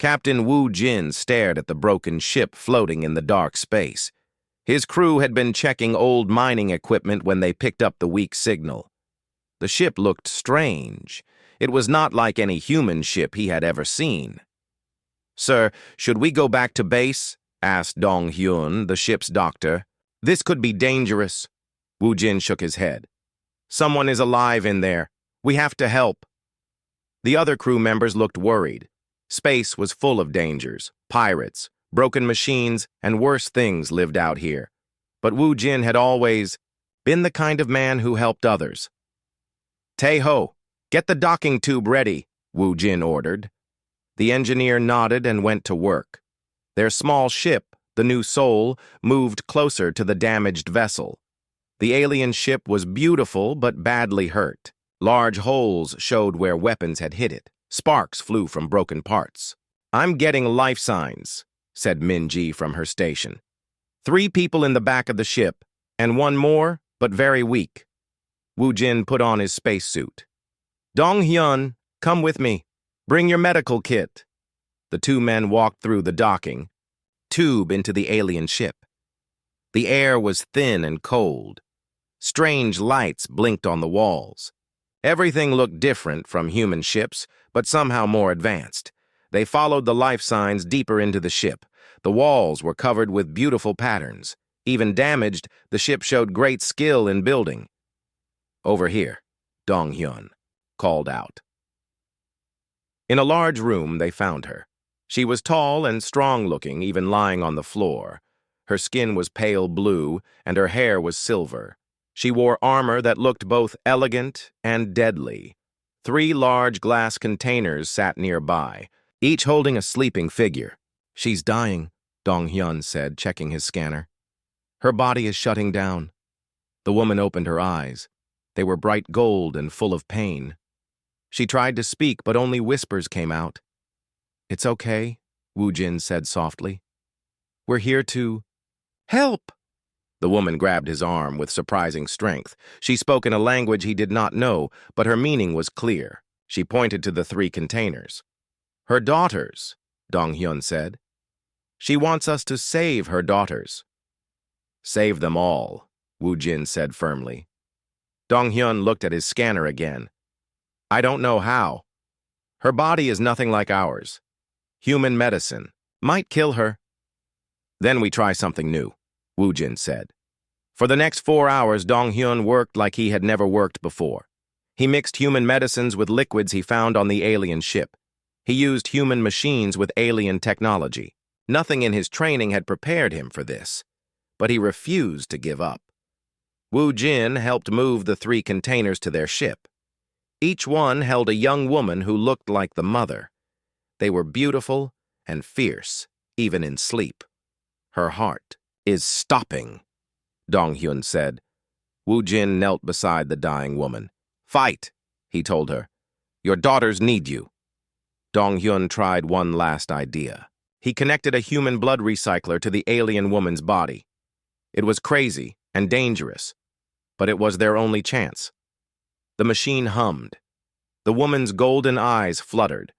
Captain Wu Jin stared at the broken ship floating in the dark space. His crew had been checking old mining equipment when they picked up the weak signal. The ship looked strange. It was not like any human ship he had ever seen. "Sir, should we go back to base?" asked Dong Hyun, the ship's doctor. "This could be dangerous." Wu Jin shook his head. "Someone is alive in there. We have to help." The other crew members looked worried. Space was full of dangers, pirates, broken machines, and worse things lived out here. But Wu Jin had always been the kind of man who helped others. "Tae-ho, get the docking tube ready," Wu Jin ordered. The engineer nodded and went to work. Their small ship, the New Soul, moved closer to the damaged vessel. The alien ship was beautiful but badly hurt. Large holes showed where weapons had hit it. Sparks flew from broken parts. "I'm getting life signs," said Min-ji from her station. 3 people in the back of the ship, and 1 more, but very weak. Wu Jin put on his spacesuit. "Dong Hyun, come with me. Bring your medical kit." The 2 men walked through the docking tube into the alien ship. The air was thin and cold. Strange lights blinked on the walls. Everything looked different from human ships, but somehow more advanced. They followed the life signs deeper into the ship. The walls were covered with beautiful patterns. Even damaged, the ship showed great skill in building. "Over here," Dong Hyun called out. In a large room, they found her. She was tall and strong-looking, even lying on the floor. Her skin was pale blue, and her hair was silver. She wore armor that looked both elegant and deadly. 3 large glass containers sat nearby, each holding a sleeping figure. "She's dying," Dong Hyun said, checking his scanner. "Her body is shutting down." The woman opened her eyes. They were bright gold and full of pain. She tried to speak, but only whispers came out. "It's okay," Wu Jin said softly. "We're here to help." The woman grabbed his arm with surprising strength. She spoke in a language he did not know, but her meaning was clear. She pointed to the 3 containers. "Her daughters," Dong Hyun said. "She wants us to save her daughters." "Save them all," Wu Jin said firmly. Dong Hyun looked at his scanner again. "I don't know how. Her body is nothing like ours. Human medicine might kill her." "Then we try something new," Wu Jin said. For the next 4 hours, Dong Hyun worked like he had never worked before. He mixed human medicines with liquids he found on the alien ship. He used human machines with alien technology. Nothing in his training had prepared him for this, but he refused to give up. Wu Jin helped move the 3 containers to their ship. Each one held a young woman who looked like the mother. They were beautiful and fierce, even in sleep. "Her heart is stopping," Dong Hyun said. Wu Jin knelt beside the dying woman. "Fight," he told her. "Your daughters need you." Dong Hyun tried one last idea. He connected a human blood recycler to the alien woman's body. It was crazy and dangerous, but it was their only chance. The machine hummed. The woman's golden eyes fluttered.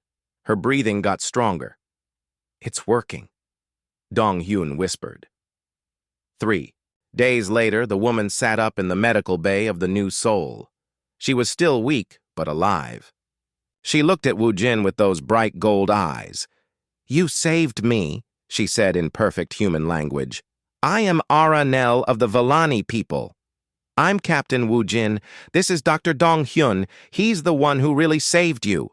Her breathing got stronger. "It's working," Dong Hyun whispered. 3 days later, the woman sat up in the medical bay of the New Soul. She was still weak, but alive. She looked at Wu Jin with those bright gold eyes. "You saved me," she said in perfect human language. "I am Aranel of the Villani people." "I'm Captain Wu Jin. This is Dr. Dong Hyun. He's the one who really saved you."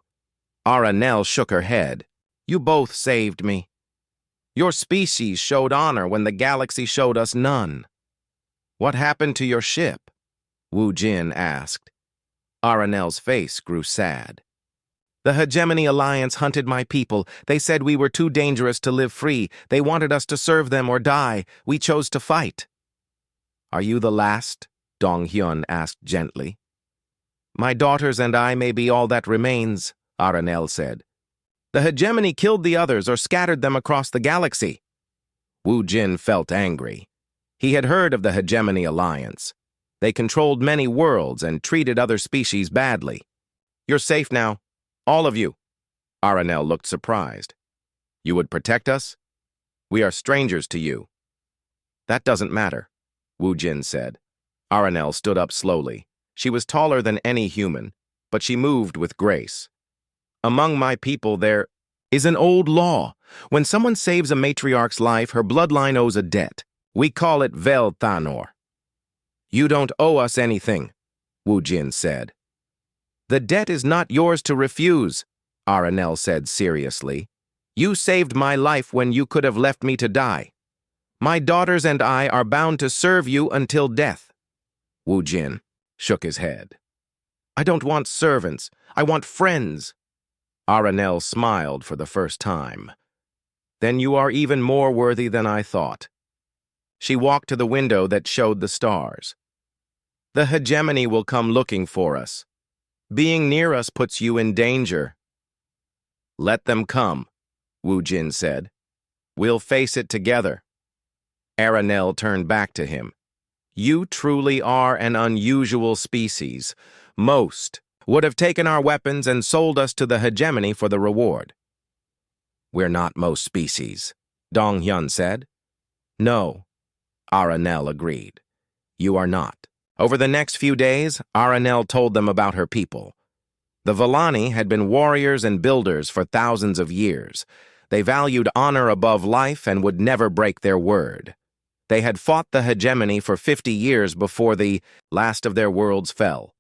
Aranel shook her head. "You both saved me. Your species showed honor when the galaxy showed us none." "What happened to your ship?" Wu Jin asked. Aranel's face grew sad. "The Hegemony Alliance hunted my people. They said we were too dangerous to live free. They wanted us to serve them or die. We chose to fight." "Are you the last?" Dong Hyun asked gently. "My daughters and I may be all that remains," Aranel said. "The Hegemony killed the others or scattered them across the galaxy." Wu Jin felt angry. He had heard of the Hegemony Alliance. They controlled many worlds and treated other species badly. "You're safe now. All of you." Aranel looked surprised. You would protect us? We are strangers to you. That doesn't matter, Wu Jin said. Aranel stood up slowly. She was taller than any human, but she moved with grace. Among my people there is an old law. When someone saves a matriarch's life, her bloodline owes a debt. We call it Vel Thanor. You don't owe us anything, Wu Jin said. The debt is not yours to refuse, Aranel said seriously. You saved my life when you could have left me to die. My daughters and I are bound to serve you until death. Wu Jin shook his head. I don't want servants. I want friends. Aranel smiled for the first time. Then you are even more worthy than I thought. She walked to the window that showed the stars. The hegemony will come looking for us. Being near us puts you in danger. Let them come, Wu Jin said. We'll face it together. Aranel turned back to him. You truly are an unusual species. Most would have taken our weapons and sold us to the hegemony for the reward. We're not most species, Dong Hyun said. No, Aranel agreed. You are not. Over the next few days, Aranel told them about her people. The Villani had been warriors and builders for thousands of years. They valued honor above life and would never break their word. They had fought the hegemony for 50 years before the last of their worlds fell.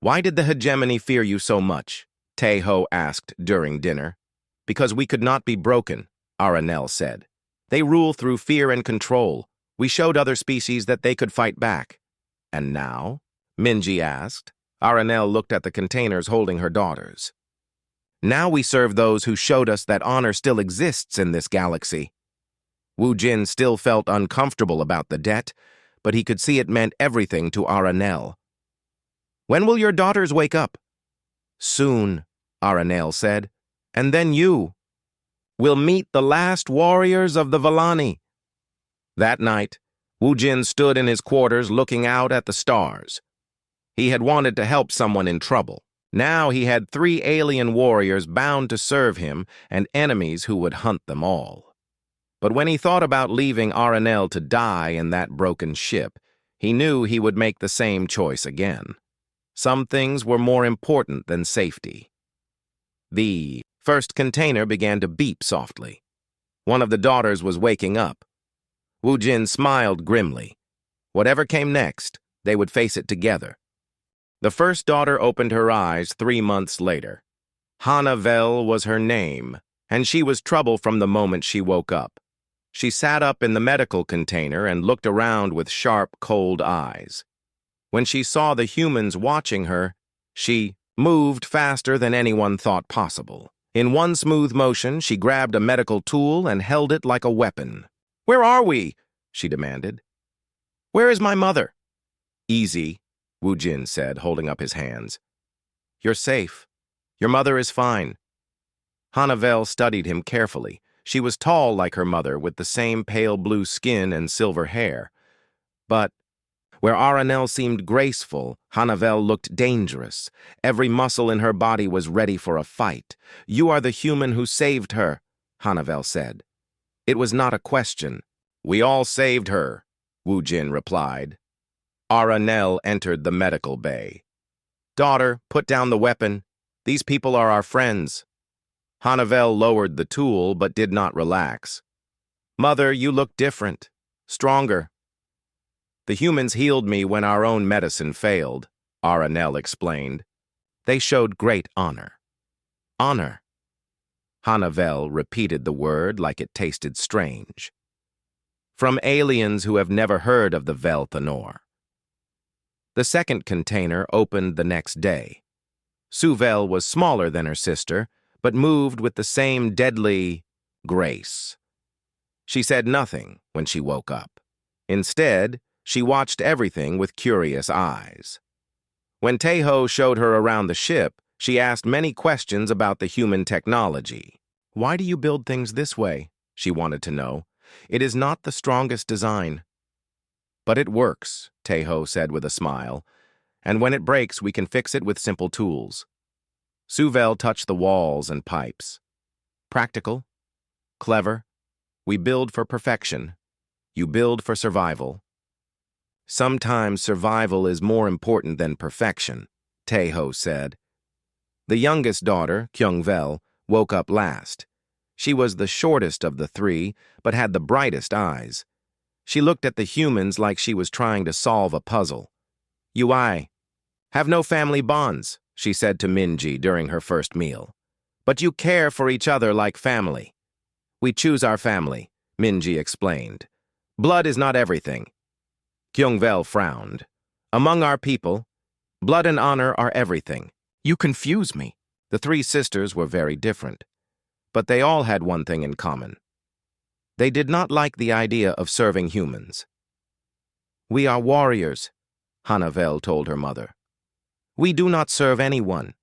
Why did the hegemony fear you so much? Taeho asked during dinner. Because we could not be broken, Aranel said. They rule through fear and control. We showed other species that they could fight back. And now? Minji asked. Aranel looked at the containers holding her daughters. Now we serve those who showed us that honor still exists in this galaxy. Wu Jin still felt uncomfortable about the debt, but he could see it meant everything to Aranel. When will your daughters wake up? Soon, Aranel said. And then you will meet the last warriors of the Villani. That night, Wu Jin stood in his quarters looking out at the stars. He had wanted to help someone in trouble. Now he had 3 alien warriors bound to serve him and enemies who would hunt them all. But when he thought about leaving Aranel to die in that broken ship, he knew he would make the same choice again. Some things were more important than safety. The first container began to beep softly. One of the daughters was waking up. Wu Jin smiled grimly. Whatever came next, they would face it together. The first daughter opened her eyes 3 months later. Hanavel was her name, and she was trouble from the moment she woke up. She sat up in the medical container and looked around with sharp, cold eyes. When she saw the humans watching her, she moved faster than anyone thought possible. In one smooth motion, she grabbed a medical tool and held it like a weapon. Where are we? She demanded. Where is my mother? Easy, Wu Jin said, holding up his hands. You're safe. Your mother is fine. Hanavel studied him carefully. She was tall like her mother, with the same pale blue skin and silver hair. But where Aranel seemed graceful, Hanavel looked dangerous. Every muscle in her body was ready for a fight. You are the human who saved her, Hanavel said. It was not a question. We all saved her, Wu Jin replied. Aranel entered the medical bay. Daughter, put down the weapon. These people are our friends. Hanavel lowered the tool but did not relax. Mother, you look different, stronger. The humans healed me when our own medicine failed, Aranel explained. They showed great honor. Honor. Hanavel repeated the word like it tasted strange. From aliens who have never heard of the Vel Thanor. The second container opened the next day. Suvel was smaller than her sister, but moved with the same deadly grace. She said nothing when she woke up. Instead, she watched everything with curious eyes. When Taeho showed her around the ship, she asked many questions about the human technology. Why do you build things this way? She wanted to know. It is not the strongest design. But it works, Taeho said with a smile, and when it breaks, we can fix it with simple tools. Suvel touched the walls and pipes. Practical? clever. We build for perfection. You build for survival. Sometimes survival is more important than perfection, Tae-ho said. The youngest daughter, Kyung-vel, woke up last. She was the shortest of the three, but had the brightest eyes. She looked at the humans like she was trying to solve a puzzle. "You have no family bonds," she said to Minji during her first meal. "But you care for each other like family." "We choose our family," Minji explained. "Blood is not everything." Kyung-vel frowned. "Among our people, blood and honor are everything." "You confuse me." The three sisters were very different, but they all had one thing in common. They did not like the idea of serving humans. "We are warriors," Hanavel told her mother. "We do not serve anyone."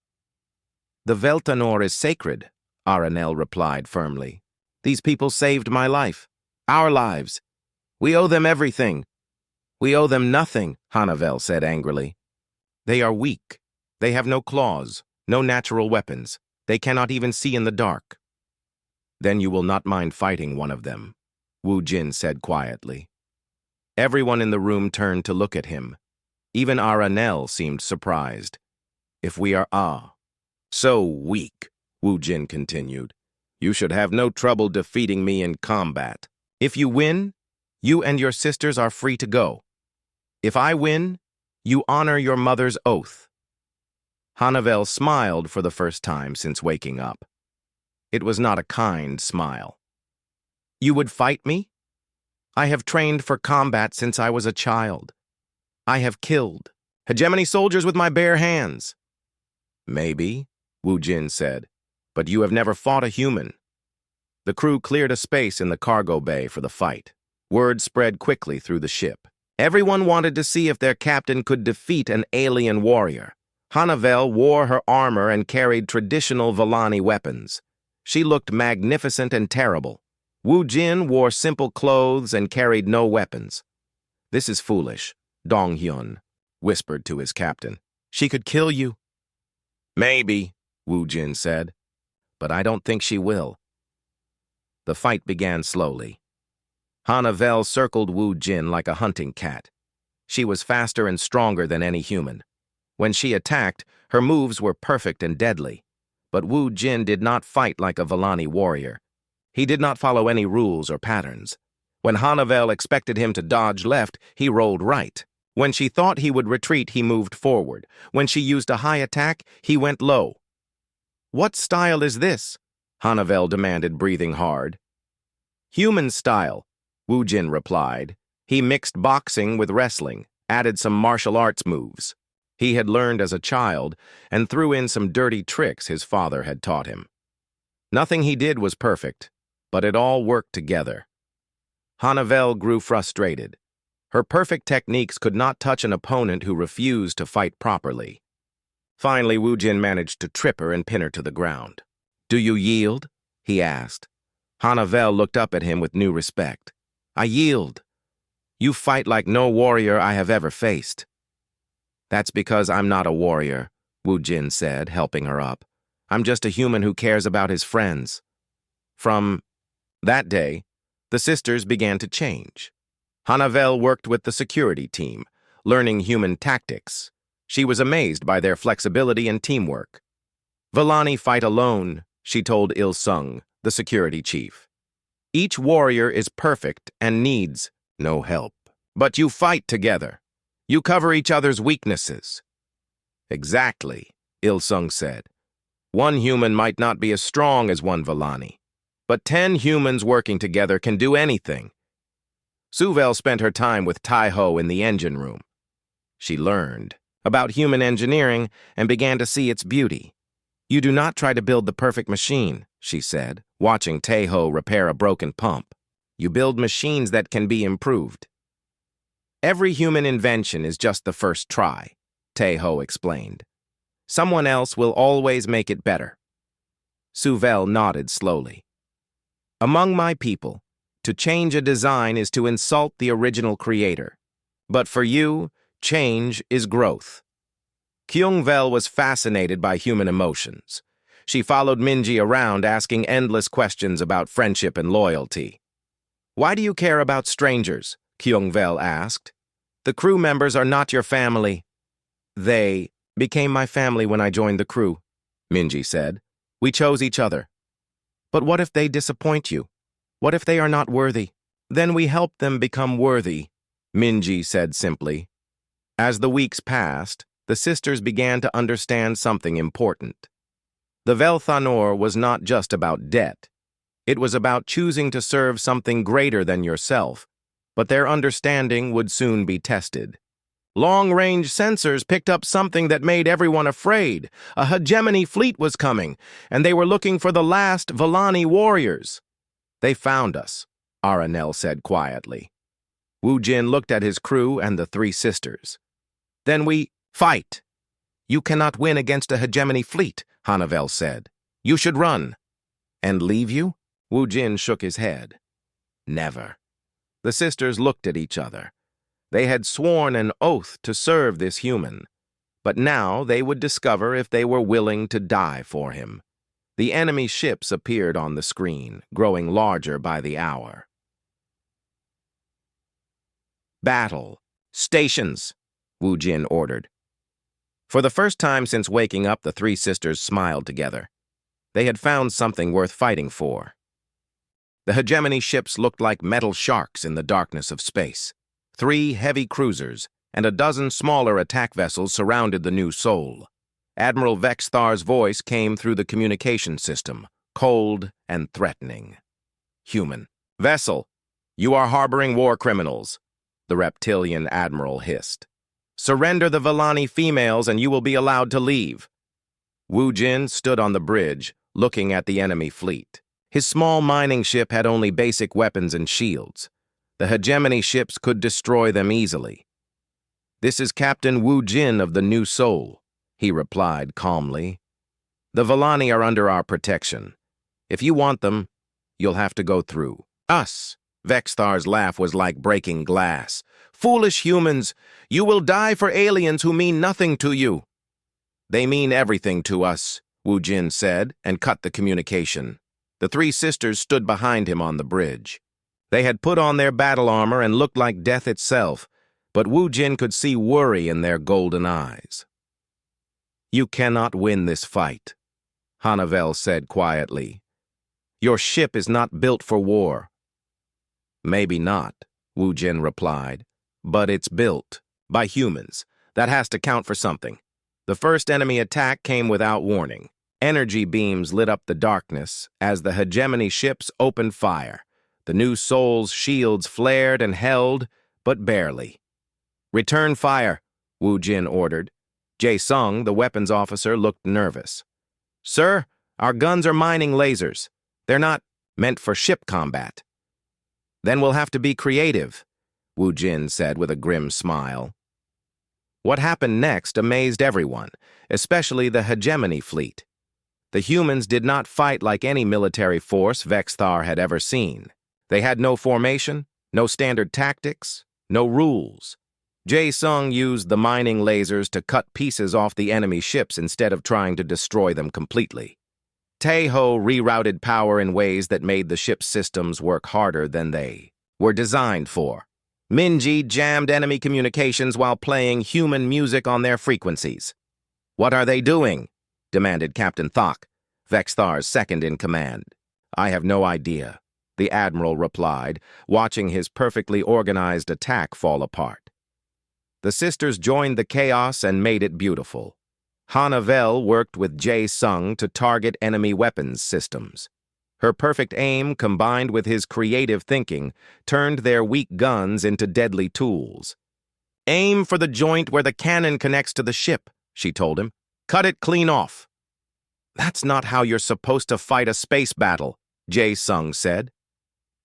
"The Veltanor is sacred," Aranel replied firmly. "These people saved my life, our lives. We owe them everything." "We owe them nothing," Hanavel said angrily. "They are weak. They have no claws, no natural weapons. They cannot even see in the dark." "Then you will not mind fighting one of them," Wu Jin said quietly. Everyone in the room turned to look at him. Even Aranel seemed surprised. "If we are so weak," Wu Jin continued, "you should have no trouble defeating me in combat. If you win, you and your sisters are free to go. If I win, you honor your mother's oath." Hanavel smiled for the first time since waking up. It was not a kind smile. "You would fight me? I have trained for combat since I was a child. I have killed hegemony soldiers with my bare hands." "Maybe," Wu Jin said, "but you have never fought a human." The crew cleared a space in the cargo bay for the fight. Word spread quickly through the ship. Everyone wanted to see if their captain could defeat an alien warrior. Hanavel wore her armor and carried traditional Volani weapons. She looked magnificent and terrible. Wu Jin wore simple clothes and carried no weapons. "This is foolish," Dong Hyun whispered to his captain. "She could kill you." "Maybe," Wu Jin said, "but I don't think she will." The fight began slowly. Hanavel circled Wu Jin like a hunting cat. She was faster and stronger than any human. When she attacked, her moves were perfect and deadly. But Wu Jin did not fight like a Volani warrior. He did not follow any rules or patterns. When Hanavel expected him to dodge left, he rolled right. When she thought he would retreat, he moved forward. When she used a high attack, he went low. "What style is this?" Hanavel demanded, breathing hard. "Human style," Wu Jin replied. He mixed boxing with wrestling, added some martial arts moves. He had learned as a child and threw in some dirty tricks his father had taught him. Nothing he did was perfect, but it all worked together. Hanavel grew frustrated. Her perfect techniques could not touch an opponent who refused to fight properly. Finally, Wu Jin managed to trip her and pin her to the ground. "Do you yield?" he asked. Hanavel looked up at him with new respect. "I yield. You fight like no warrior I have ever faced." "That's because I'm not a warrior," Wu Jin said, helping her up. "I'm just a human who cares about his friends." From that day, the sisters began to change. Hanavel worked with the security team, learning human tactics. She was amazed by their flexibility and teamwork. "Volani fight alone," she told Il-sung, the security chief. "Each warrior is perfect and needs no help. But you fight together. You cover each other's weaknesses." "Exactly," Il-sung said. "One human might not be as strong as one Volani, but 10 humans working together can do anything." Suvel spent her time with Tae-ho in the engine room. She learned about human engineering and began to see its beauty. "You do not try to build the perfect machine," she said, watching Tae-ho repair a broken pump. "You build machines that can be improved." "Every human invention is just the first try," Tae-ho explained. "Someone else will always make it better." Suvel nodded slowly. "Among my people, to change a design is to insult the original creator. But for you, change is growth." Kyung-vel was fascinated by human emotions. She followed Minji around, asking endless questions about friendship and loyalty. "Why do you care about strangers?" Kyungvel asked. "The crew members are not your family." "They became my family when I joined the crew," Minji said. "We chose each other." "But what if they disappoint you? What if they are not worthy?" "Then we help them become worthy," Minji said simply. As the weeks passed, the sisters began to understand something important. The Velthanor was not just about debt. It was about choosing to serve something greater than yourself, but their understanding would soon be tested. Long-range sensors picked up something that made everyone afraid. A hegemony fleet was coming, and they were looking for the last Volani warriors. "They found us," Aranel said quietly. Wu Jin looked at his crew and the three sisters. "Then we fight." "You cannot win against a hegemony fleet," Hanavel said. "You should run." "And leave you?" Wu Jin shook his head. "Never." The sisters looked at each other. They had sworn an oath to serve this human, but now they would discover if they were willing to die for him. The enemy ships appeared on the screen, growing larger by the hour. "Battle. Stations," Wu Jin ordered. For the first time since waking up, the three sisters smiled together. They had found something worth fighting for. The hegemony ships looked like metal sharks in the darkness of space. 3 heavy cruisers and a dozen smaller attack vessels surrounded the new Sol. Admiral Vexthar's voice came through the communication system, cold and threatening. "Human. Vessel, you are harboring war criminals," the reptilian admiral hissed. "Surrender the Volani females and you will be allowed to leave." Wu Jin stood on the bridge, looking at the enemy fleet. His small mining ship had only basic weapons and shields. The hegemony ships could destroy them easily. "This is Captain Wu Jin of the New Sol," he replied calmly. "The Volani are under our protection. If you want them, you'll have to go through us." Vexthar's laugh was like breaking glass. "Foolish humans, you will die for aliens who mean nothing to you." "They mean everything to us," Wu Jin said, and cut the communication. The three sisters stood behind him on the bridge. They had put on their battle armor and looked like death itself, but Wu Jin could see worry in their golden eyes. "You cannot win this fight," Hanavel said quietly. "Your ship is not built for war." "Maybe not," Wu Jin replied, "but it's built by humans. That has to count for something." The first enemy attack came without warning. Energy beams lit up the darkness as the hegemony ships opened fire. The new Sol's shields flared and held, but barely. "Return fire," Wu Jin ordered. Jae-sung, the weapons officer, looked nervous. "Sir, our guns are mining lasers. They're not meant for ship combat." "Then we'll have to be creative," Wu Jin said with a grim smile. What happened next amazed everyone, especially the hegemony fleet. The humans did not fight like any military force Vexthar had ever seen. They had no formation, no standard tactics, no rules. Jae-sung used the mining lasers to cut pieces off the enemy ships instead of trying to destroy them completely. Taeho rerouted power in ways that made the ship's systems work harder than they were designed for. Minji jammed enemy communications while playing human music on their frequencies. "What are they doing?" demanded Captain Thok, Vexthar's second-in-command. "I have no idea," the admiral replied, watching his perfectly organized attack fall apart. The sisters joined the chaos and made it beautiful. Hanavel worked with Jae-sung to target enemy weapons systems. Her perfect aim, combined with his creative thinking, turned their weak guns into deadly tools. "Aim for the joint where the cannon connects to the ship," she told him. "Cut it clean off." "That's not how you're supposed to fight a space battle," Jae-sung said.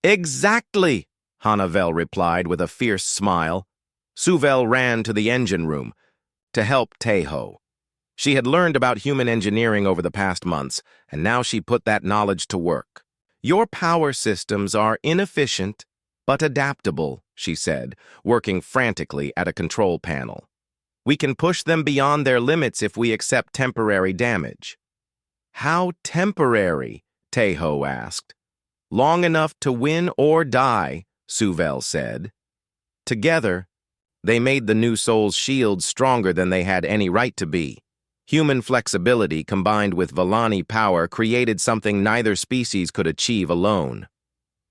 "Exactly," Hanavel replied with a fierce smile. Suvel ran to the engine room to help Taeho. She had learned about human engineering over the past months, and now she put that knowledge to work. "Your power systems are inefficient, but adaptable," she said, working frantically at a control panel. "We can push them beyond their limits if we accept temporary damage." How temporary? Tejo asked. Long enough to win or die, Suvel said. Together, they made the new soul's shields stronger than they had any right to be. Human flexibility combined with Vallani power created something neither species could achieve alone.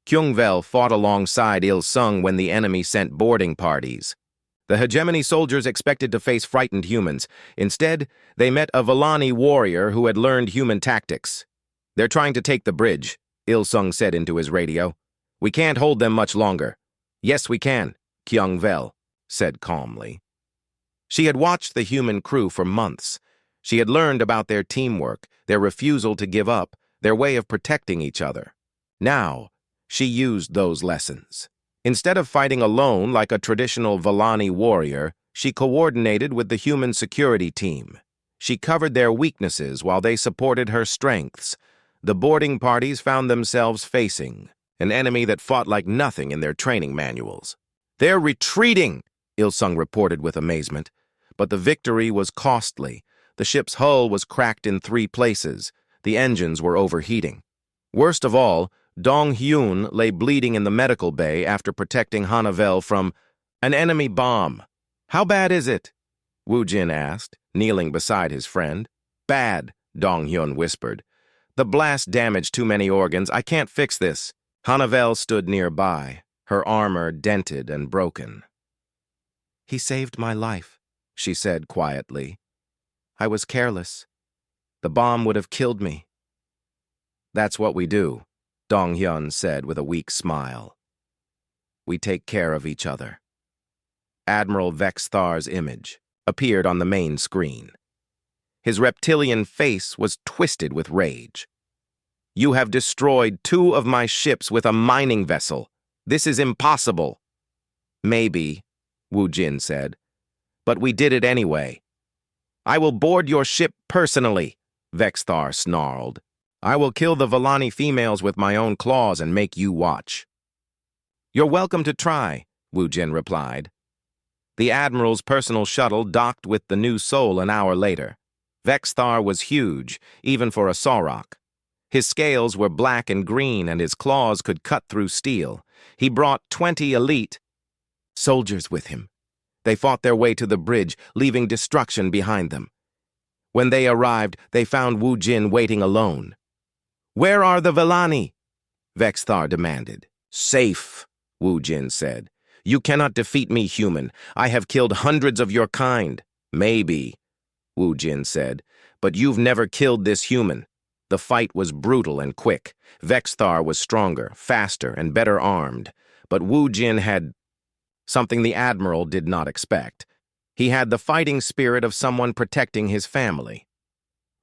Kyungvel fought alongside Il Sung when the enemy sent boarding parties. The hegemony soldiers expected to face frightened humans. Instead, they met a Vallani warrior who had learned human tactics. They're trying to take the bridge, Il Sung said into his radio. We can't hold them much longer. Yes, we can, Kyungvel said calmly. She had watched the human crew for months. She had learned about their teamwork, their refusal to give up, their way of protecting each other. Now, she used those lessons. Instead of fighting alone like a traditional Vallani warrior, she coordinated with the human security team. She covered their weaknesses while they supported her strengths. The boarding parties found themselves facing an enemy that fought like nothing in their training manuals. They're retreating, Il Sung reported with amazement. But the victory was costly. The ship's hull was cracked in 3 places. The engines were overheating. Worst of all, Dong Hyun lay bleeding in the medical bay after protecting Hanavel from an enemy bomb. How bad is it? Woo Jin asked, kneeling beside his friend. Bad, Dong Hyun whispered. The blast damaged too many organs. I can't fix this. Hanavel stood nearby, her armor dented and broken. He saved my life, she said quietly. I was careless. The bomb would have killed me. That's what we do, Dong Hyun said with a weak smile. We take care of each other. Admiral Vexthar's image appeared on the main screen. His reptilian face was twisted with rage. You have destroyed 2 of my ships with a mining vessel. This is impossible. Maybe, Woo Jin said, but we did it anyway. I will board your ship personally, Vexthar snarled. I will kill the Vallani females with my own claws and make you watch. You're welcome to try, Woo Jin replied. The Admiral's personal shuttle docked with the new soul an hour later. Vexthar was huge, even for a Saurok. His scales were black and green and his claws could cut through steel. He brought 20 elite soldiers with him. They fought their way to the bridge, leaving destruction behind them. When they arrived, they found Woo Jin waiting alone. Where are the Vallani? Vexthar demanded. Safe, Woo Jin said. You cannot defeat me, human. I have killed hundreds of your kind. Maybe, Woo Jin said, but you've never killed this human. The fight was brutal and quick. Vexthar was stronger, faster, and better armed. But Woo Jin had something the Admiral did not expect. He had the fighting spirit of someone protecting his family.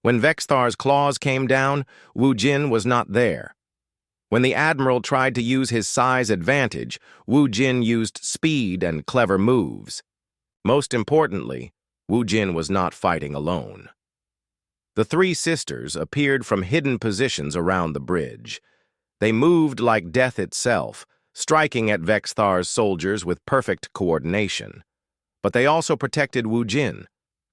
When Vexthar's claws came down, Woo Jin was not there. When the Admiral tried to use his size advantage, Woo Jin used speed and clever moves. Most importantly, Woo Jin was not fighting alone. The 3 sisters appeared from hidden positions around the bridge. They moved like death itself, striking at Vexthar's soldiers with perfect coordination. But they also protected Woo Jin,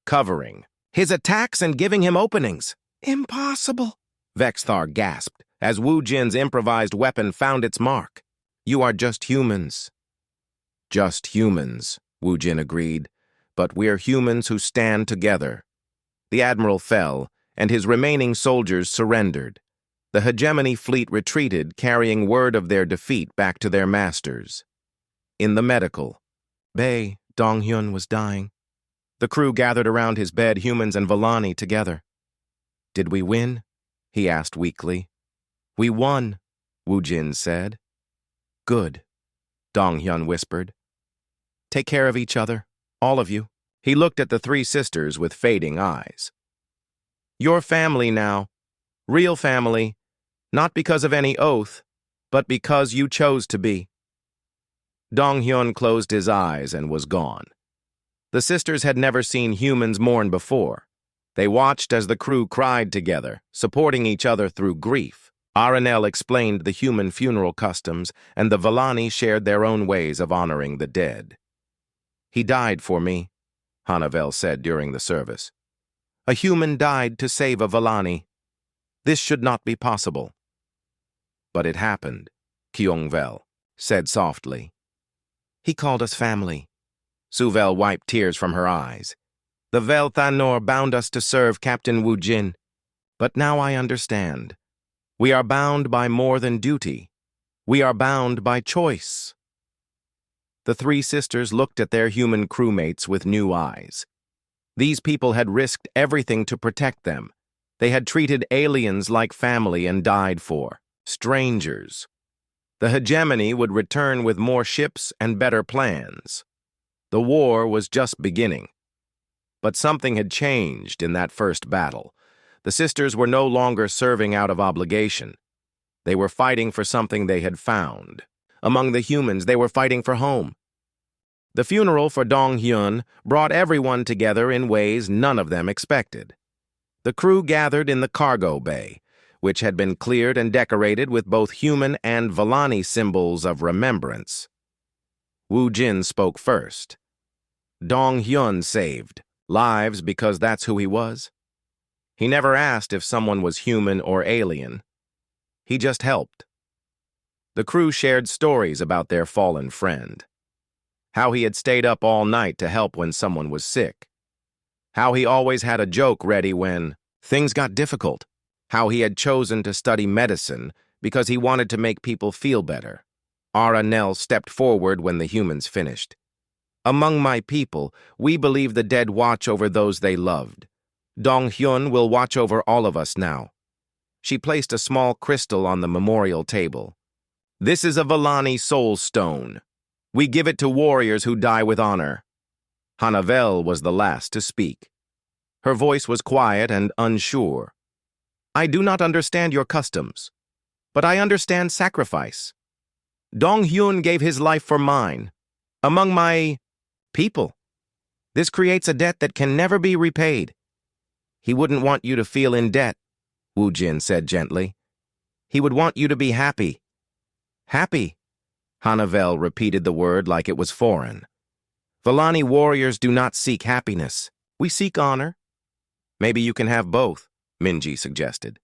covering his attacks and giving him openings. Impossible, Vexthar gasped as Woo Jin's improvised weapon found its mark. You are just humans. Just humans, Woo Jin agreed, but we're humans who stand together. The Admiral fell, and his remaining soldiers surrendered. The hegemony fleet retreated, carrying word of their defeat back to their masters. In the medical bay, Dong Hyun was dying. The crew gathered around his bed, humans and Vallani together. Did we win? He asked weakly. We won, Woo Jin said. Good, Dong Hyun whispered. Take care of each other, all of you. He looked at the 3 sisters with fading eyes. Your family now, real family, not because of any oath, but because you chose to be. Dong Hyun closed his eyes and was gone. The sisters had never seen humans mourn before. They watched as the crew cried together, supporting each other through grief. Aranel explained the human funeral customs, and the Vallani shared their own ways of honoring the dead. He died for me, Hanavel said during the service. A human died to save a Vallani. This should not be possible. But it happened, Kyung-vel said softly. He called us family. Suvel wiped tears from her eyes. The Vel Thanor bound us to serve Captain Wu Jin. But now I understand. We are bound by more than duty. We are bound by choice. The three sisters looked at their human crewmates with new eyes. These people had risked everything to protect them. They had treated aliens like family and died for strangers. The hegemony would return with more ships and better plans. The war was just beginning. But something had changed in that first battle. The sisters were no longer serving out of obligation. They were fighting for something they had found. Among the humans, they were fighting for home. The funeral for Dong-hyun brought everyone together in ways none of them expected. The crew gathered in the cargo bay, which had been cleared and decorated with both human and Vellani symbols of remembrance. Wu Jin spoke first. Dong-hyun saved lives because that's who he was. He never asked if someone was human or alien. He just helped. The crew shared stories about their fallen friend. How he had stayed up all night to help when someone was sick. How he always had a joke ready when things got difficult. How he had chosen to study medicine because he wanted to make people feel better. Ara Nell stepped forward when the humans finished. Among my people, we believe the dead watch over those they loved. Dong-hyun will watch over all of us now. She placed a small crystal on the memorial table. This is a Vellani soul stone. We give it to warriors who die with honor. Hanavel was the last to speak. Her voice was quiet and unsure. I do not understand your customs, but I understand sacrifice. Dong-hyun gave his life for mine, among my people. This creates a debt that can never be repaid. He wouldn't want you to feel in debt, Wu Jin said gently. He would want you to be happy. Happy? Hanavel repeated the word like it was foreign. Vellani warriors do not seek happiness. We seek honor. Maybe you can have both, Minji suggested.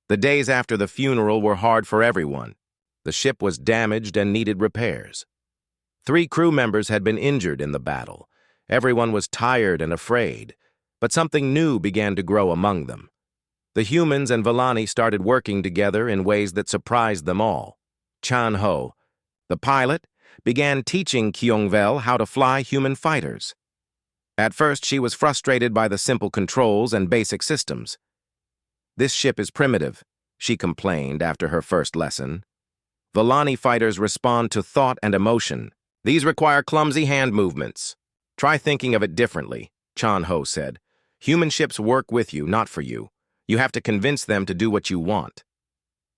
The days after the funeral were hard for everyone. The ship was damaged and needed repairs. 3 crew members had been injured in the battle. Everyone was tired and afraid, but something new began to grow among them. The humans and Vellani started working together in ways that surprised them all. Chan-ho, the pilot, began teaching Kyung-vel how to fly human fighters. At first, she was frustrated by the simple controls and basic systems. This ship is primitive, she complained after her first lesson. Vellani fighters respond to thought and emotion. These require clumsy hand movements. Try thinking of it differently, Chan-ho said. Human ships work with you, not for you. You have to convince them to do what you want.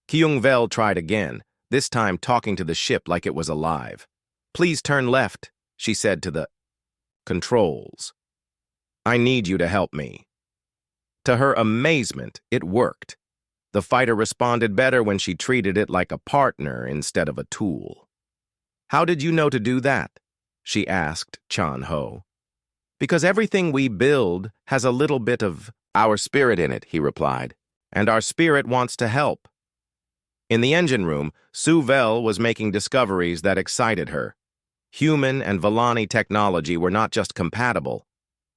Kyung-vel tried again, this time talking to the ship like it was alive. Please turn left, she said to the controls. I need you to help me. To her amazement, it worked. The fighter responded better when she treated it like a partner instead of a tool. How did you know to do that? She asked Chan-ho. Because everything we build has a little bit of our spirit in it, he replied, and our spirit wants to help. In the engine room, Suvel was making discoveries that excited her. Human and Vellani technology were not just compatible.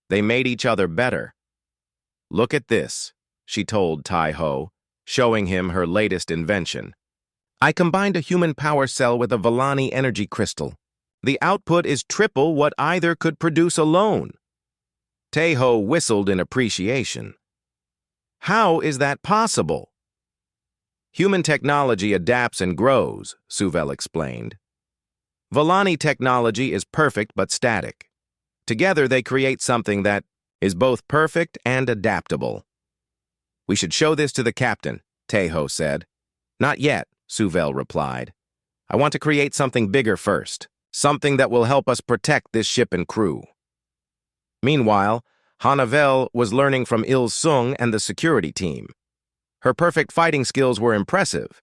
They made each other better. Look at this, she told Tai-ho, showing him her latest invention. I combined a human power cell with a Vellani energy crystal. The output is triple what either could produce alone. Tae-ho whistled in appreciation. How is that possible? Human technology adapts and grows, Suvel explained. Vellani technology is perfect but static. Together they create something that is both perfect and adaptable. We should show this to the captain, Tae-ho said. Not yet, Suvel replied. I want to create something bigger first, something that will help us protect this ship and crew. Meanwhile, Hanavel was learning from Il-sung and the security team. Her perfect fighting skills were impressive,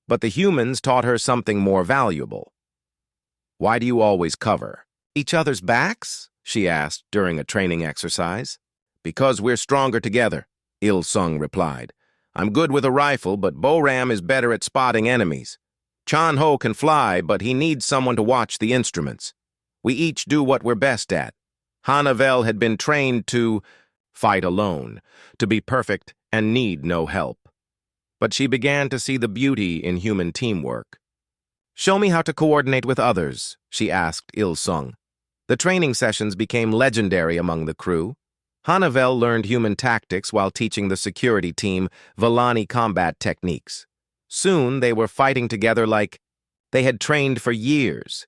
but the humans taught her something more valuable. Why do you always cover each other's backs? She asked during a training exercise. Because we're stronger together, Il-sung replied. I'm good with a rifle, but Boram is better at spotting enemies. Chan-Ho can fly, but he needs someone to watch the instruments. We each do what we're best at. Hanavel had been trained to fight alone, to be perfect and need no help. But she began to see the beauty in human teamwork. "Show me how to coordinate with others," she asked Il-sung. The training sessions became legendary among the crew. Hanavel learned human tactics while teaching the security team Villani combat techniques. Soon they were fighting together like they had trained for years.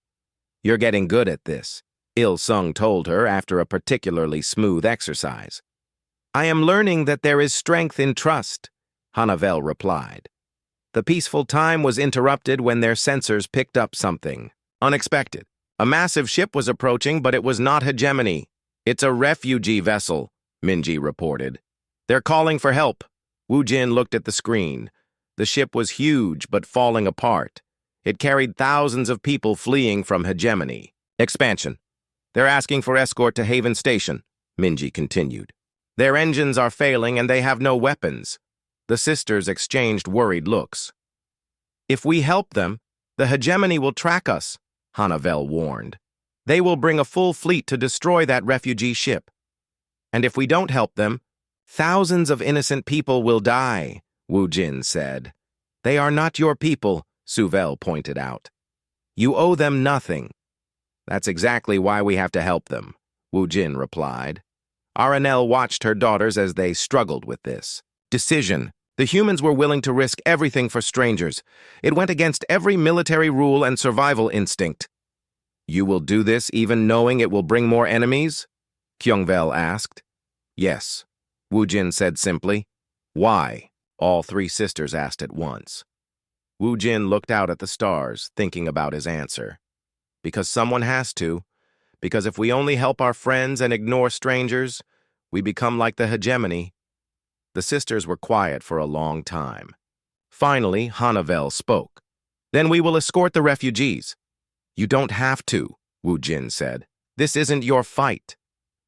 "You're getting good at this," Il-sung told her after a particularly smooth exercise. "I am learning that there is strength in trust," Hanavel replied. The peaceful time was interrupted when their sensors picked up something unexpected. A massive ship was approaching, but it was not Hegemony. "It's a refugee vessel," Minji reported. "They're calling for help." Wu Jin looked at the screen. The ship was huge but falling apart. It carried thousands of people fleeing from Hegemony. "Expansion. They're asking for escort to Haven Station," Minji continued. "Their engines are failing and they have no weapons." The sisters exchanged worried looks. "If we help them, the Hegemony will track us," Hanavel warned. "They will bring a full fleet to destroy that refugee ship. And if we don't help them, thousands of innocent people will die," Wu Jin said. "They are not your people," Suvel pointed out. "You owe them nothing." "That's exactly why we have to help them," Wu Jin replied. Aranel watched her daughters as they struggled with this decision. The humans were willing to risk everything for strangers. It went against every military rule and survival instinct. "You will do this even knowing it will bring more enemies?" Kyungvel asked. "Yes," Wu Jin said simply. "Why?" all three sisters asked at once. Wu Jin looked out at the stars, thinking about his answer. "Because someone has to. Because if we only help our friends and ignore strangers, we become like the Hegemony." The sisters were quiet for a long time. Finally, Hanavel spoke. "Then we will escort the refugees." "You don't have to," Wu Jin said. "This isn't your fight."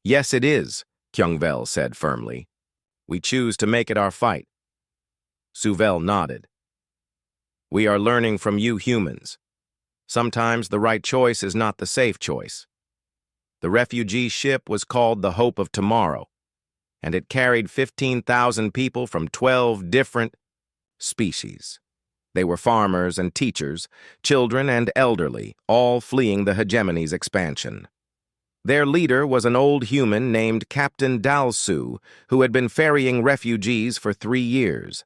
"Yes, it is," Kyungvel said firmly. "We choose to make it our fight." Suvel nodded. "We are learning from you humans. Sometimes the right choice is not the safe choice." The refugee ship was called the Hope of Tomorrow, and it carried 15,000 people from 12 different species. They were farmers and teachers, children and elderly, all fleeing the Hegemony's expansion. Their leader was an old human named Captain Dalsu, who had been ferrying refugees for 3 years.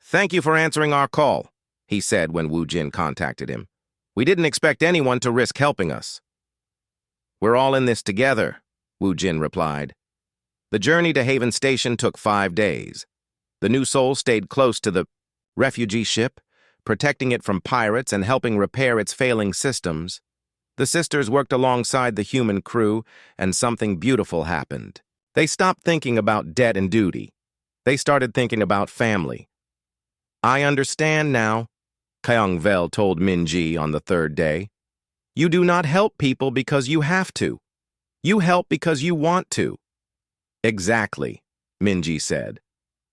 "Thank you for answering our call," he said when Wu Jin contacted him. "We didn't expect anyone to risk helping us." "We're all in this together," Wu Jin replied. The journey to Haven Station took 5 days. The new soul stayed close to the refugee ship, protecting it from pirates and helping repair its failing systems. The sisters worked alongside the human crew, and something beautiful happened. They stopped thinking about debt and duty. They started thinking about family. "I understand now," Kyungvel told Minji on the 3rd day. "You do not help people because you have to. You help because you want to." "Exactly," Minji said.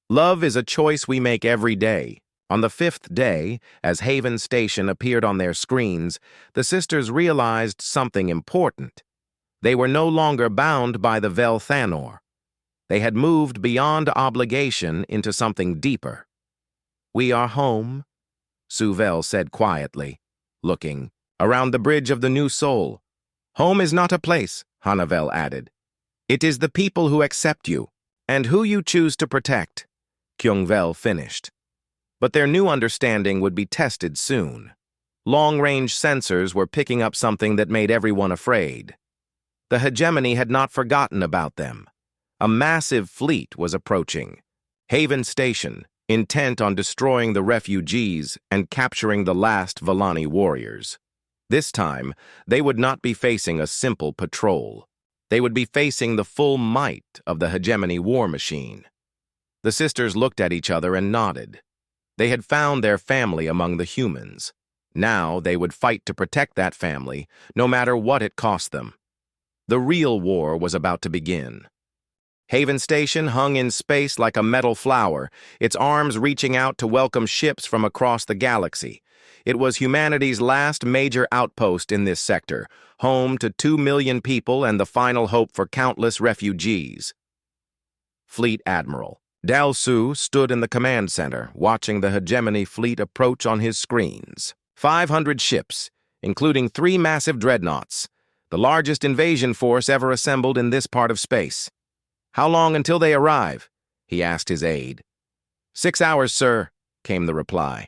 "Love is a choice we make every day." On the 5th day, as Haven Station appeared on their screens, the sisters realized something important. They were no longer bound by the Vel Thanor. They had moved beyond obligation into something deeper. "We are home," Suvel said quietly, looking around the bridge of the new soul. "Home is not a place," Hanavel added. "It is the people who accept you, and who you choose to protect," Kyungvel finished. But their new understanding would be tested soon. Long-range sensors were picking up something that made everyone afraid. The Hegemony had not forgotten about them. A massive fleet was approaching. Haven Station, intent on destroying the refugees and capturing the last Villani warriors. This time, they would not be facing a simple patrol. They would be facing the full might of the Hegemony war machine. The sisters looked at each other and nodded. They had found their family among the humans. Now they would fight to protect that family, no matter what it cost them. The real war was about to begin. Haven Station hung in space like a metal flower, its arms reaching out to welcome ships from across the galaxy. It was humanity's last major outpost in this sector, home to 2 million people and the final hope for countless refugees. Fleet Admiral Dal Su stood in the command center, watching the hegemony fleet approach on his screens. 500 ships, including 3 massive dreadnoughts, the largest invasion force ever assembled in this part of space. "How long until they arrive?" he asked his aide. 6 hours, sir," came the reply.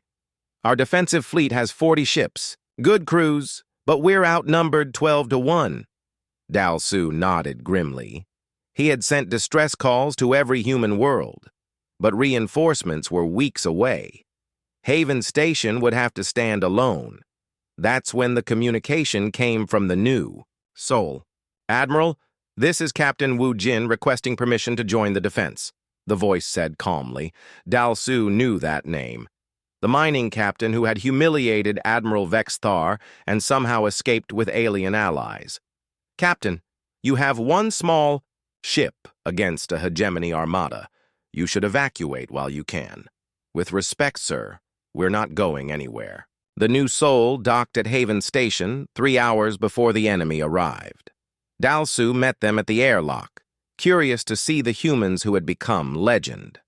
"Our defensive fleet has 40 ships. Good crews, but we're outnumbered 12 to 1. Dal Su nodded grimly. He had sent distress calls to every human world, but reinforcements were weeks away. Haven Station would have to stand alone. That's when the communication came from the new Sol. "Admiral, this is Captain Wu Jin requesting permission to join the defense," the voice said calmly. Dal Su knew that name. The mining captain who had humiliated Admiral Vex Thar and somehow escaped with alien allies. "Captain, you have one small ship against a hegemony armada. You should evacuate while you can. With respect, sir, we're not going anywhere." The new Sol docked at Haven Station 3 hours before the enemy arrived. Dal Su met them at the airlock, curious to see the humans who had become legend.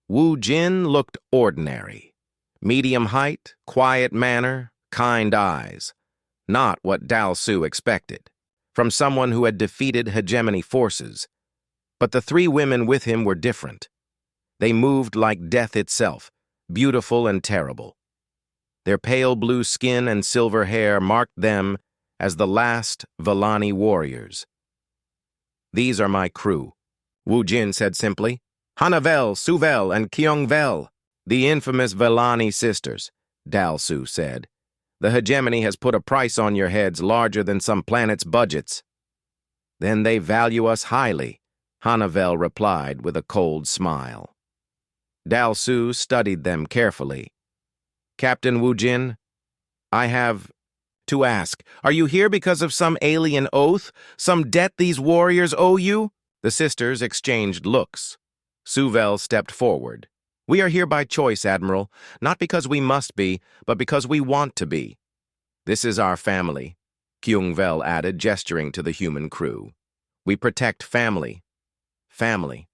Wu Jin looked ordinary. Medium height, quiet manner, kind eyes. Not what Dal Su expected, from someone who had defeated hegemony forces. But the 3 women with him were different. They moved like death itself, beautiful and terrible. Their pale blue skin and silver hair marked them as the last Vellani warriors. "These are my crew," Wu Jin said simply. "Hanavel, Suvel, and Kyungvel, the infamous Vellani sisters," Dal Su said. "The hegemony has put a price on your heads larger than some planets' budgets." "Then they value us highly," Hanavel replied with a cold smile. Dal Su studied them carefully. "Captain Wu Jin, I have to ask, are you here because of some alien oath, some debt these warriors owe you?" The sisters exchanged looks. Suvel stepped forward. "We are here by choice, Admiral, not because we must be, but because we want to be." "This is our family," Kyungvel added, gesturing to the human crew. "We protect family." "Family,"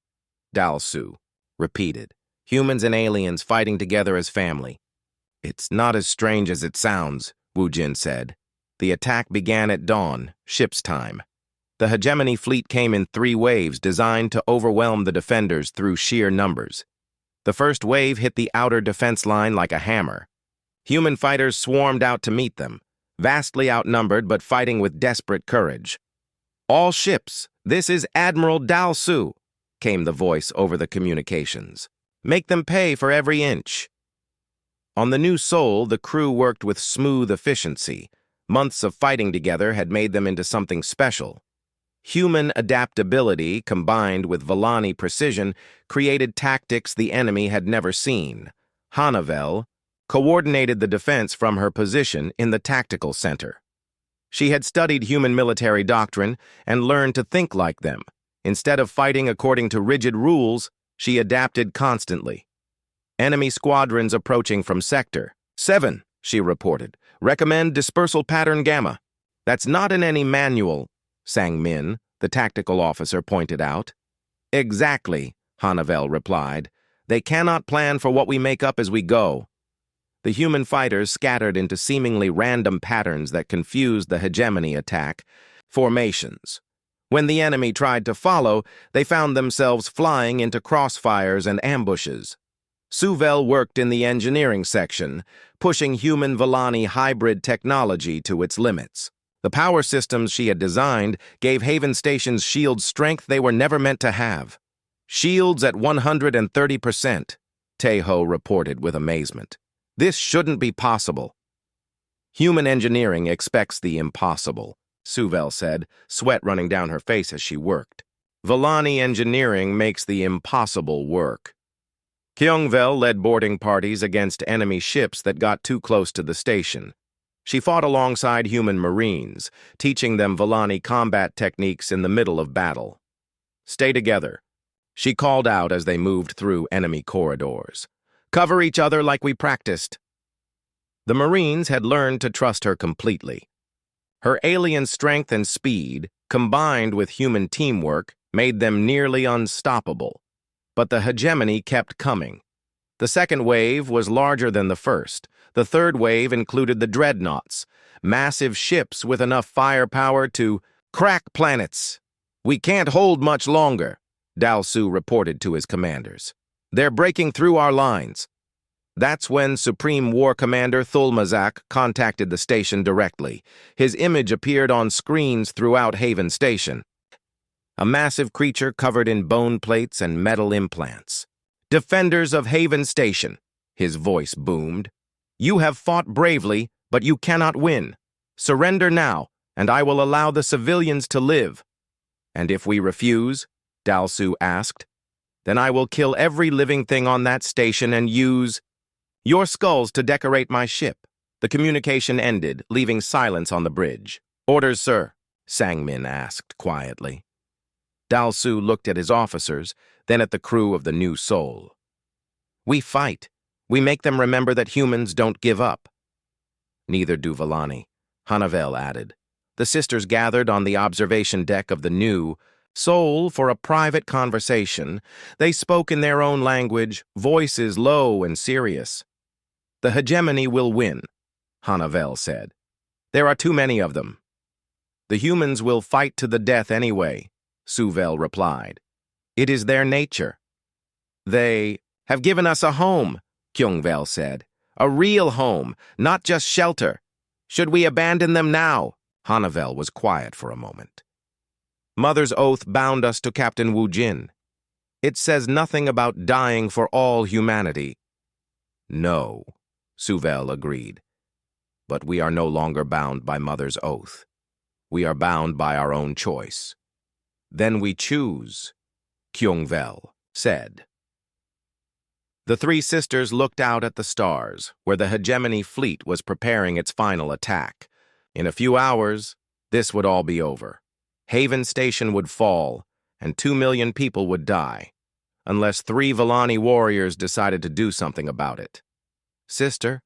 Dal Su repeated. "Humans and aliens fighting together as family." "It's not as strange as it sounds," Wu Jin said. "The attack began at dawn, ship's time. The hegemony fleet came in 3 waves designed to overwhelm the defenders through sheer numbers. The first wave hit the outer defense line like a hammer. Human fighters swarmed out to meet them, vastly outnumbered but fighting with desperate courage. "All ships, this is Admiral Dal Su," came the voice over the communications. "Make them pay for every inch." On the new Sol, the crew worked with smooth efficiency. Months of fighting together had made them into something special. Human adaptability, combined with Vellani precision, created tactics the enemy had never seen. Hanavel coordinated the defense from her position in the tactical center. She had studied human military doctrine and learned to think like them. Instead of fighting according to rigid rules, she adapted constantly. "Enemy squadrons approaching from Sector 7, she reported. "Recommend dispersal pattern Gamma." "That's not in any manual," Sang Min, the tactical officer, pointed out. "Exactly," Hanavel replied. "They cannot plan for what we make up as we go." The human fighters scattered into seemingly random patterns that confused the hegemony attack formations. When the enemy tried to follow, they found themselves flying into crossfires and ambushes. Suvel worked in the engineering section, pushing human Vellani hybrid technology to its limits. The power systems she had designed gave Haven Station's shields strength they were never meant to have. "Shields at 130%, Teho reported with amazement. "This shouldn't be possible." "Human engineering expects the impossible," Suvel said, sweat running down her face as she worked. "Vellani engineering makes the impossible work." Kyungvel led boarding parties against enemy ships that got too close to the station. She fought alongside human marines, teaching them Vellani combat techniques in the middle of battle. "Stay together," She called out as they moved through enemy corridors. "Cover each other like we practiced." The Marines had learned to trust her completely. Her alien strength and speed, combined with human teamwork, made them nearly unstoppable. But the hegemony kept coming. The second wave was larger than the first. The third wave included the dreadnoughts, massive ships with enough firepower to crack planets. "We can't hold much longer," Dalsu reported to his commanders. "They're breaking through our lines." That's when Supreme War Commander Thulmazak contacted the station directly. His image appeared on screens throughout Haven Station. A massive creature covered in bone plates and metal implants. "Defenders of Haven Station," his voice boomed. "You have fought bravely, but you cannot win. Surrender now, and I will allow the civilians to live." "And if we refuse?" Dalsu asked. "Then I will kill every living thing on that station and use your skulls to decorate my ship." The communication ended, leaving silence on the bridge. "Orders, sir?" Sangmin asked quietly. Dalsu looked at his officers, then at the crew of the New Soul. "We fight. We make them remember that humans don't give up." "Neither do Villani," Hanavel added. The sisters gathered on the observation deck of the New Soul for a private conversation. They spoke in their own language, voices low and serious. "The hegemony will win," Hanavel said. "There are too many of them." "The humans will fight to the death anyway," Suvel replied. "It is their nature." "They have given us a home," Kyungvel said. "A real home, not just shelter. Should we abandon them now?" Hanavel was quiet for a moment. "Mother's oath bound us to Captain Wu Jin. It says nothing about dying for all humanity." "No," Suvel agreed. "But we are no longer bound by Mother's oath. We are bound by our own choice." "Then we choose," Kyungvel said. The three sisters looked out at the stars, where the hegemony fleet was preparing its final attack. In a few hours, this would all be over. Haven Station would fall, and 2 million people would die, unless 3 Villani warriors decided to do something about it. "Sister,"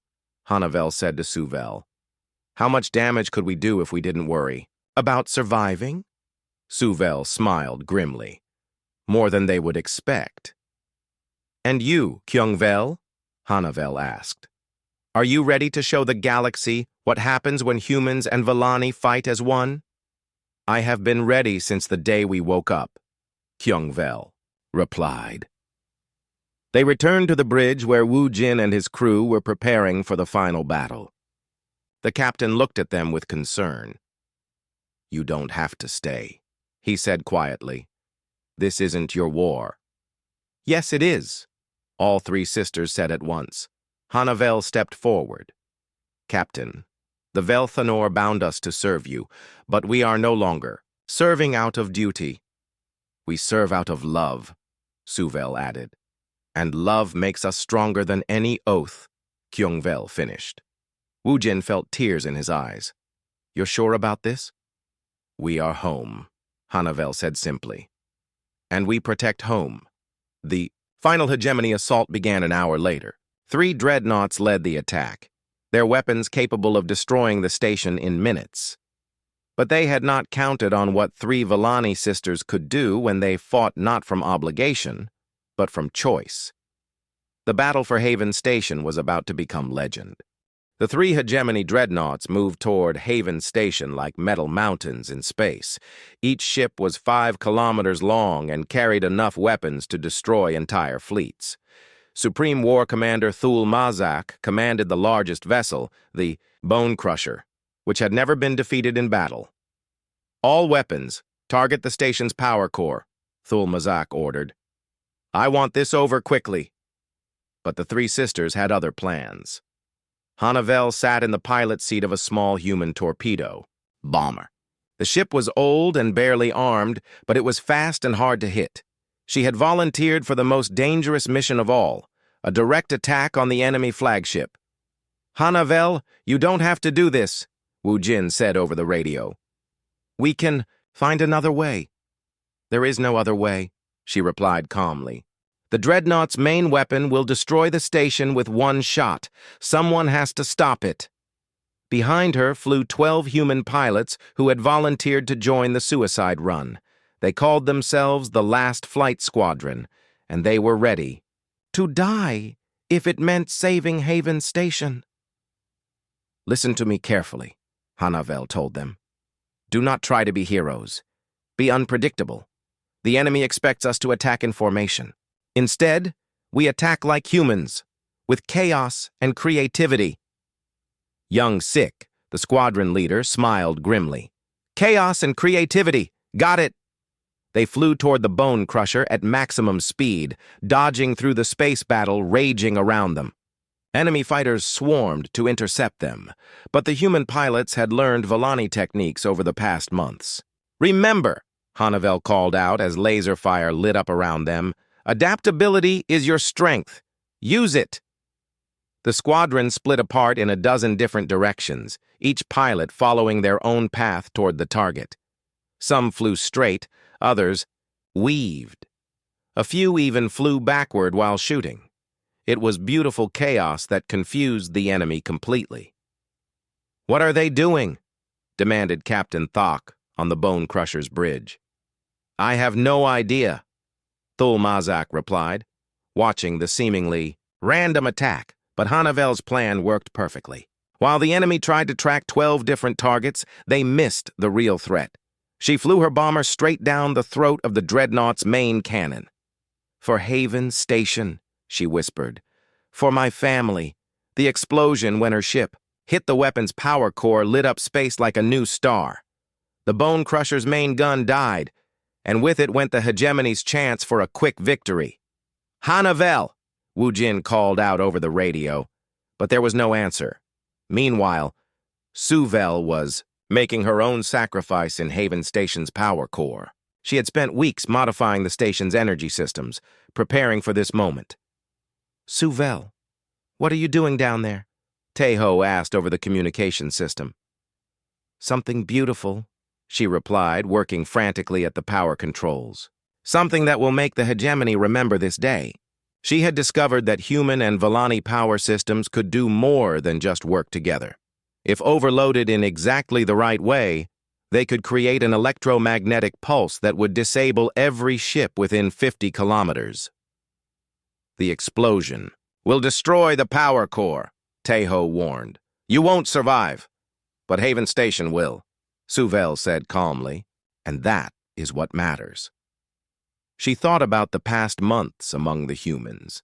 Hanavel said to Suvel, "how much damage could we do if we didn't worry?" "About surviving?" Suvel smiled grimly. "More than they would expect." "And you, Kyungvel?" Hanavel asked. "Are you ready to show the galaxy what happens when humans and Villani fight as one?" "I have been ready since the day we woke up," Kyungvel replied. They returned to the bridge where Wu Jin and his crew were preparing for the final battle. The captain looked at them with concern. "You don't have to stay," he said quietly. "This isn't your war." "Yes, it is," all three sisters said at once. Hanavel stepped forward. "Captain, the Velthanor bound us to serve you, but we are no longer serving out of duty. We serve out of love," Suvel added. "And love makes us stronger than any oath," Kyungvel finished. Wu Jin felt tears in his eyes. "You're sure about this?" "We are home," Hanavel said simply. "And we protect home." The final hegemony assault began an hour later. 3 dreadnoughts led the attack, their weapons capable of destroying the station in minutes. But they had not counted on what 3 Villani sisters could do when they fought not from obligation, but from choice. The battle for Haven Station was about to become legend. The 3 hegemony dreadnoughts moved toward Haven Station like metal mountains in space. Each ship was 5 kilometers long and carried enough weapons to destroy entire fleets. Supreme War Commander Thul Mazak commanded the largest vessel, the Bone Crusher, which had never been defeated in battle. "All weapons, target the station's power core," Thul Mazak ordered. "I want this over quickly." But the 3 sisters had other plans. Hanavel sat in the pilot's seat of a small human torpedo bomber. The ship was old and barely armed, but it was fast and hard to hit. She had volunteered for the most dangerous mission of all, a direct attack on the enemy flagship. "Hanavel, you don't have to do this," Wu Jin said over the radio. "We can find another way." "There is no other way," she replied calmly. The Dreadnought's main weapon will destroy the station with one shot. Someone has to stop it. Behind her flew 12 human pilots who had volunteered to join the suicide run. They called themselves the Last Flight Squadron, and they were ready to die if it meant saving Haven Station. Listen to me carefully, Hanavel told them. Do not try to be heroes. Be unpredictable. The enemy expects us to attack in formation. Instead, we attack like humans, with chaos and creativity. Young Sick, the squadron leader, smiled grimly. Chaos and creativity. Got it. They flew toward the Bone Crusher at maximum speed, dodging through the space battle raging around them. Enemy fighters swarmed to intercept them, but the human pilots had learned Volani techniques over the past months. Remember, Hanavel called out as laser fire lit up around them, adaptability is your strength. Use it. The squadron split apart in a dozen different directions, each pilot following their own path toward the target. Some flew straight, others weaved. A few even flew backward while shooting. It was beautiful chaos that confused the enemy completely. What are they doing? Demanded Captain Thok on the Bone Crusher's bridge. I have no idea, Thul Mazak replied, watching the seemingly random attack, but Hanavel's plan worked perfectly. While the enemy tried to track 12 different targets, they missed the real threat. She flew her bomber straight down the throat of the Dreadnought's main cannon. For Haven Station, she whispered. For my family. The explosion when her ship hit the weapon's power core lit up space like a new star. The Bone Crusher's main gun died, and with it went the hegemony's chance for a quick victory. Hanavel, Wu Jin called out over the radio, but there was no answer. Meanwhile, Suvel was making her own sacrifice in Haven Station's power core. She had spent weeks modifying the station's energy systems, preparing for this moment. Suvel, what are you doing down there? Teho asked over the communication system. Something beautiful, she replied, working frantically at the power controls. Something that will make the hegemony remember this day. She had discovered that human and Volani power systems could do more than just work together. If overloaded in exactly the right way, they could create an electromagnetic pulse that would disable every ship within 50 kilometers. The explosion will destroy the power core, Teho warned. You won't survive, but Haven Station will, Suvel said calmly, and that is what matters. She thought about the past months among the humans,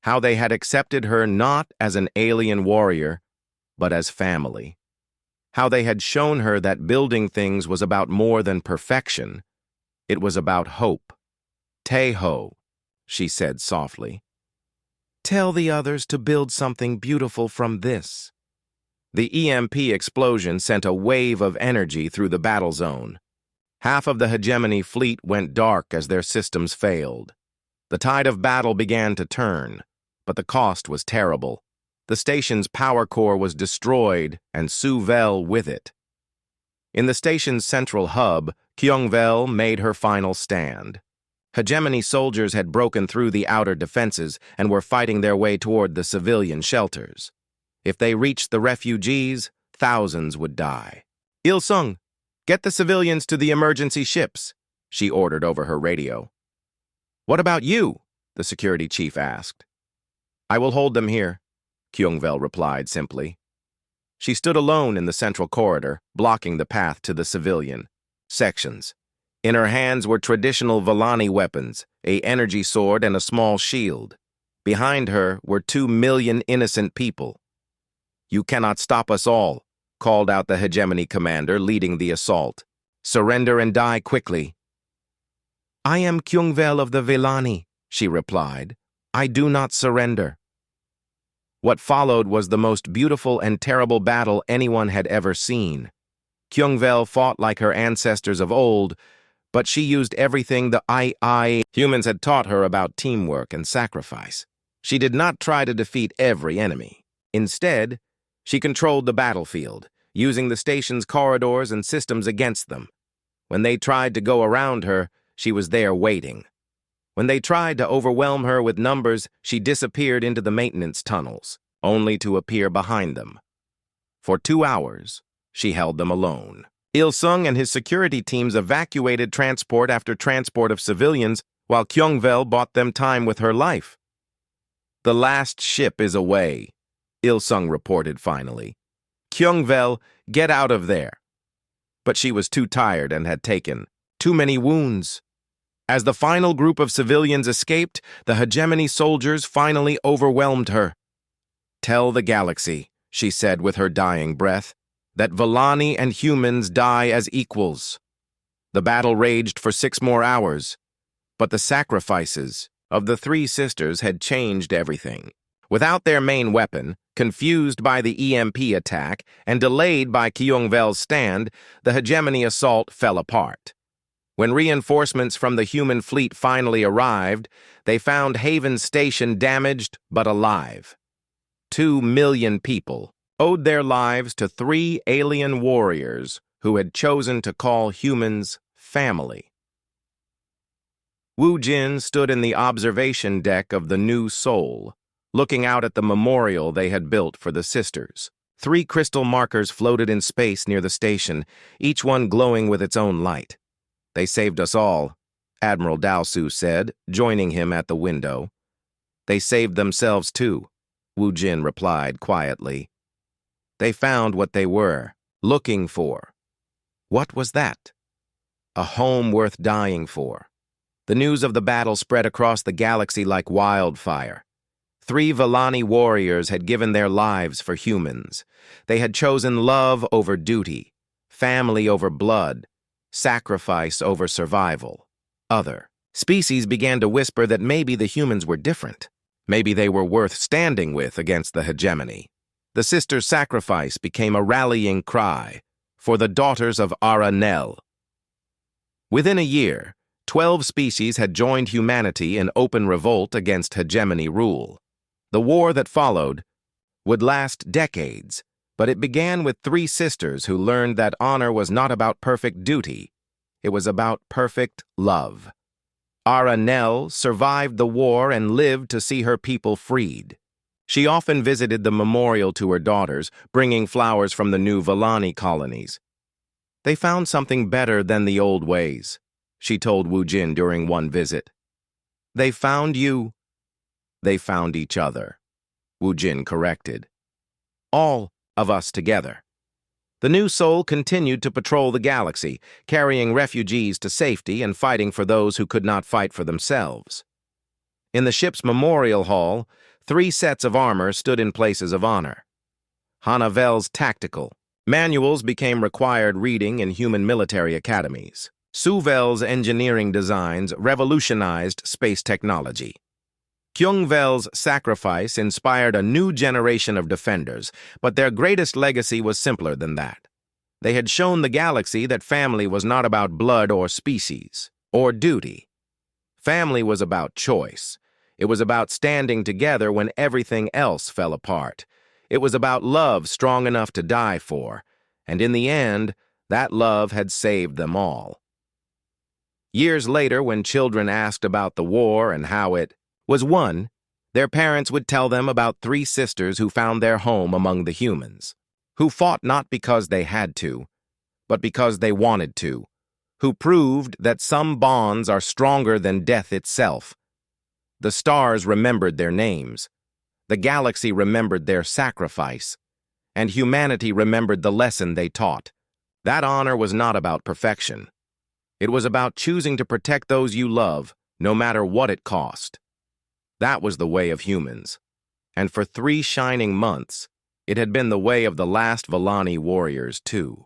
how they had accepted her not as an alien warrior, but as family, how they had shown her that building things was about more than perfection, it was about hope. Teho, she said softly, tell the others to build something beautiful from this. The EMP explosion sent a wave of energy through the battle zone. Half of the hegemony fleet went dark as their systems failed. The tide of battle began to turn, but the cost was terrible. The station's power core was destroyed, and Suvel with it. In the station's central hub, Kyungvel made her final stand. Hegemony soldiers had broken through the outer defenses and were fighting their way toward the civilian shelters. If they reached the refugees, thousands would die. Il-sung, get the civilians to the emergency ships, she ordered over her radio. What about you? The security chief asked. I will hold them here, Kyungvel replied simply. She stood alone in the central corridor, blocking the path to the civilian sections. In her hands were traditional Volani weapons, an energy sword and a small shield. Behind her were 2 million innocent people. You cannot stop us all, called out the hegemony commander leading the assault. Surrender and die quickly. I am Kyungvel of the Volani, she replied. I do not surrender. What followed was the most beautiful and terrible battle anyone had ever seen. Kyungvel fought like her ancestors of old, but she used everything the II humans had taught her about teamwork and sacrifice. She did not try to defeat every enemy. Instead, she controlled the battlefield, using the station's corridors and systems against them. When they tried to go around her, she was there waiting. When they tried to overwhelm her with numbers, she disappeared into the maintenance tunnels, only to appear behind them. For 2 hours, she held them alone. Il-sung and his security teams evacuated transport after transport of civilians, while Kyung-vel bought them time with her life. "The last ship is away," Il-sung reported finally. "Kyung-vel, get out of there." But she was too tired and had taken too many wounds. As the final group of civilians escaped, the hegemony soldiers finally overwhelmed her. "Tell the galaxy," she said with her dying breath, "that Villani and humans die as equals." The battle raged for 6 more hours, but the sacrifices of the 3 sisters had changed everything. Without their main weapon, confused by the EMP attack, and delayed by Kyung-vel's stand, the hegemony assault fell apart. When reinforcements from the human fleet finally arrived, they found Haven Station damaged but alive. 2 million people owed their lives to 3 alien warriors who had chosen to call humans family. Wu Jin stood in the observation deck of the New Soul, looking out at the memorial they had built for the sisters. 3 crystal markers floated in space near the station, each one glowing with its own light. "They saved us all," Admiral Daosu said, joining him at the window. "They saved themselves too," Wu Jin replied quietly. "They found what they were looking for." What was that? A home worth dying for. The news of the battle spread across the galaxy like wildfire. 3 Villani warriors had given their lives for humans. They had chosen love over duty, family over blood, sacrifice over survival. Other species began to whisper that maybe the humans were different. Maybe they were worth standing with against the hegemony. The sisters' sacrifice became a rallying cry for the daughters of Aranel. Within a year, 12 species had joined humanity in open revolt against hegemony rule. The war that followed would last decades, but it began with 3 sisters who learned that honor was not about perfect duty. It was about perfect love. Aranel survived the war and lived to see her people freed. She often visited the memorial to her daughters, bringing flowers from the new Villani colonies. "They found something better than the old ways," she told Wu Jin during one visit. "They found you." "They found each other," Wu Jin corrected. "All of us together." The New Soul continued to patrol the galaxy, carrying refugees to safety and fighting for those who could not fight for themselves. In the ship's memorial hall, 3 sets of armor stood in places of honor. Hanavel's tactical manuals became required reading in human military academies. Suvel's engineering designs revolutionized space technology. Kyung-vel's sacrifice inspired a new generation of defenders, but their greatest legacy was simpler than that. They had shown the galaxy that family was not about blood or species, or duty. Family was about choice. It was about standing together when everything else fell apart. It was about love strong enough to die for, and in the end, that love had saved them all. Years later, when children asked about the war and how it was won, their parents would tell them about 3 sisters who found their home among the humans, who fought not because they had to, but because they wanted to, who proved that some bonds are stronger than death itself. The stars remembered their names, the galaxy remembered their sacrifice, and humanity remembered the lesson they taught. That honor was not about perfection. It was about choosing to protect those you love, no matter what it cost. That was the way of humans, and for 3 shining months, it had been the way of the last Villani warriors, too.